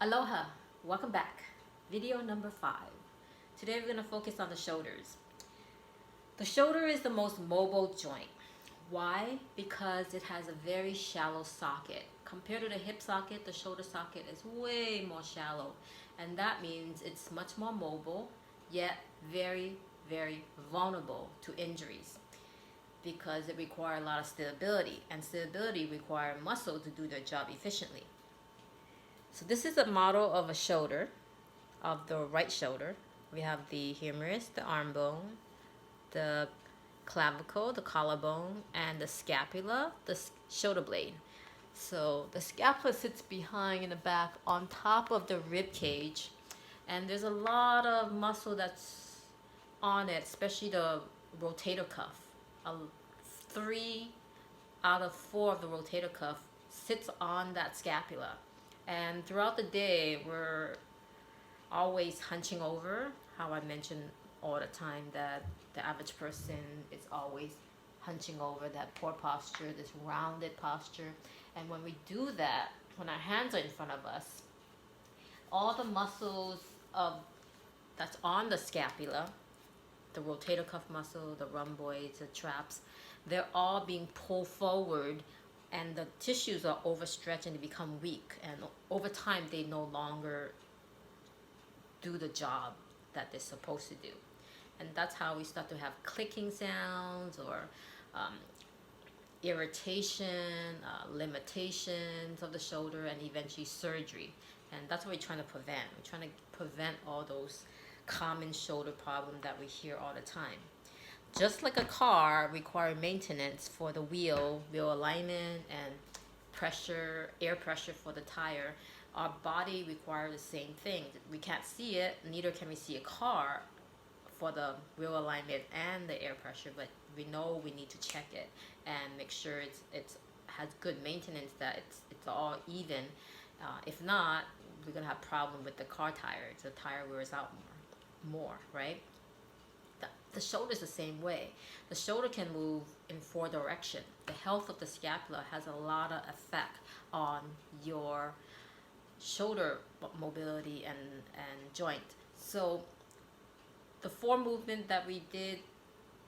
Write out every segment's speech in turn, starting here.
Aloha, welcome back. Video number 5. Today we're going to focus on the shoulders. The shoulder is the most mobile joint. Why? Because it has a very shallow socket. Compared to the hip socket, the shoulder socket is way more shallow. And that means it's much more mobile, yet very, very vulnerable to injuries because it requires a lot of stability, and stability requires muscle to do their job efficiently. So this is a model of a shoulder, of the right shoulder. We have the humerus, the arm bone, the clavicle, the collarbone, and the scapula, the shoulder blade. So the scapula sits behind in the back on top of the rib cage, and there's a lot of muscle that's on it, especially the rotator cuff. 3 out of 4 of the rotator cuff sits on that scapula. And throughout the day, we're always hunching over. How I mentioned all the time that the average person is always hunching over, that poor posture, this rounded posture. And when we do that, when our hands are in front of us, all the muscles of that's on the scapula, the rotator cuff muscle, the rhomboids, the traps, they're all being pulled forward, and the tissues are overstretched and they become weak, and over time they no longer do the job that they're supposed to do. And that's how we start to have clicking sounds, or irritation, limitations of the shoulder, and eventually surgery. And that's what we're trying to prevent. We're trying to prevent all those common shoulder problems that we hear all the time. Just like a car requires maintenance for the wheel alignment, and pressure, air pressure for the tire, our body requires the same thing. We can't see it, neither can we see a car for the wheel alignment and the air pressure, but we know we need to check it and make sure it's has good maintenance, that it's all even. If not, we're gonna have problem with the car tire. The tire wears out more, right? The shoulder is the same way. The shoulder can move in 4 directions. The health of the scapula has a lot of effect on your shoulder mobility and joint. So the 4 movement that we did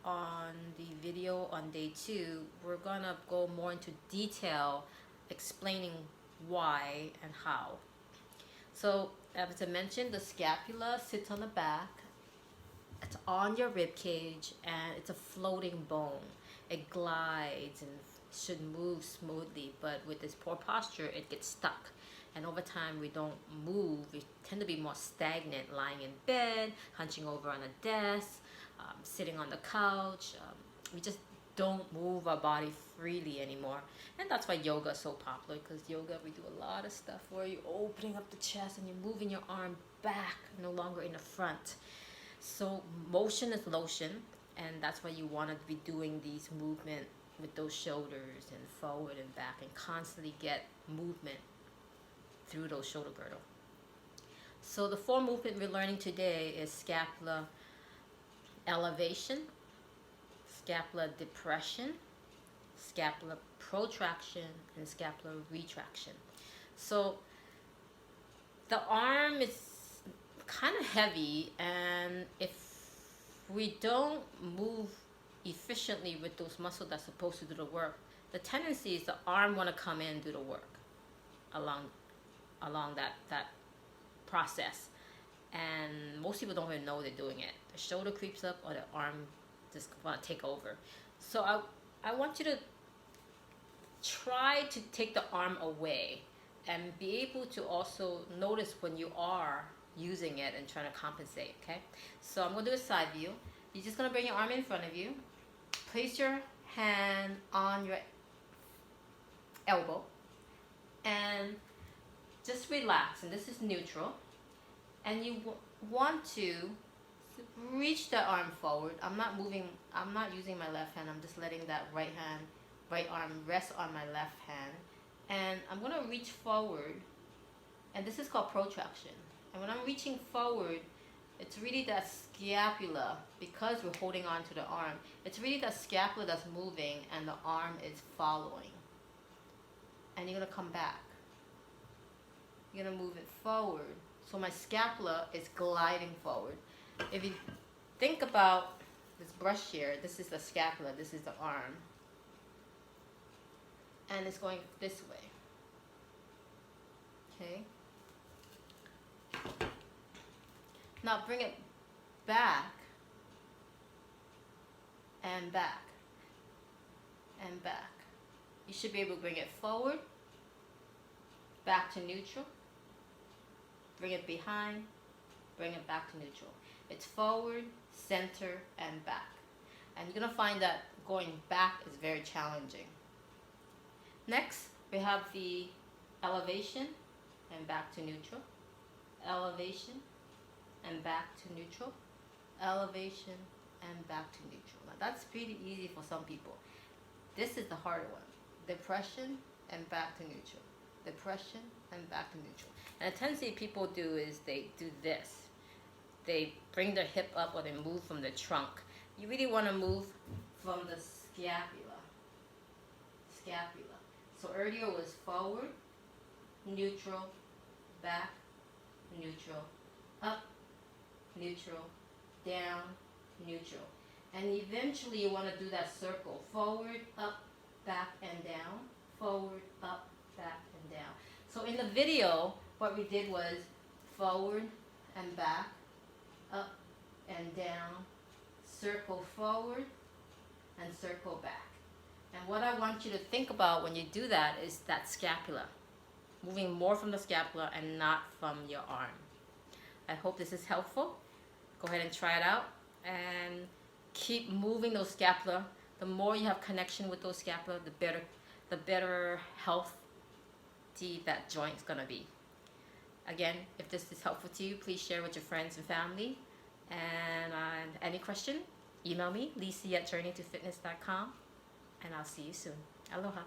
on the video on day 2, we're gonna go more into detail explaining why and how. So as I mentioned, the scapula sits on the back. It's on your rib cage, and it's a floating bone. It glides and should move smoothly, but with this poor posture, it gets stuck. And over time, we don't move. We tend to be more stagnant, lying in bed, hunching over on a desk, sitting on the couch. We just don't move our body freely anymore. And that's why yoga is so popular, because yoga, we do a lot of stuff where you're opening up the chest and you're moving your arm back, no longer in the front. So motion is lotion, and that's why you want to be doing these movement with those shoulders and forward and back, and constantly get movement through those shoulder girdle. So the 4 movement we're learning today is scapula elevation, scapula depression, scapula protraction, and scapula retraction. So the arm is kind of heavy, and if we don't move efficiently with those muscles that's supposed to do the work, the tendency is the arm want to come in and do the work along that process, and most people don't even know they're doing it. The shoulder creeps up, or the arm just want to take over. So I want you to try to take the arm away, and be able to also notice when you are using it and trying to compensate. Okay, so I'm going to do a side view. You're just going to bring your arm in front of you, place your hand on your elbow, and just relax. And this is neutral, and you want to reach the arm forward. I'm not using my left hand. I'm just letting that right arm rest on my left hand, and I'm going to reach forward, and this is called protraction. And when I'm reaching forward, it's really that scapula, because we're holding on to the arm, it's really that scapula that's moving, and the arm is following. And you're going to come back. you're gonna move it forward. So my scapula is gliding forward. If you think about this brush here, this is the scapula, this is the arm. And it's going this way. Okay? Now bring it back and back and back. You should be able to bring it forward, back to neutral, bring it behind, bring it back to neutral. It's forward, center, and back. And you're gonna find that going back is very challenging. Next, we have the elevation and back to neutral, elevation and back to neutral, elevation and back to neutral. Now that's pretty easy for some people. This is the harder one. Depression and back to neutral. Depression and back to neutral. And a tendency people do is they do this. They bring their hip up or they move from the trunk. You really want to move from the scapula. Scapula. So earlier was forward, neutral, back, neutral, up, neutral, down, neutral. And eventually you want to do that circle. Forward, up, back, and down. Forward, up, back, and down. So in the video, what we did was forward and back, up and down, circle forward, and circle back. And what I want you to think about when you do that is that scapula. Moving more from the scapula and not from your arm. I hope this is helpful. Go ahead and try it out. And keep moving those scapula. The more you have connection with those scapula, the better healthy that joint's gonna be. Again, if this is helpful to you, please share with your friends and family. And any question, email me, Lisi@journeytofitness.com. And I'll see you soon. Aloha.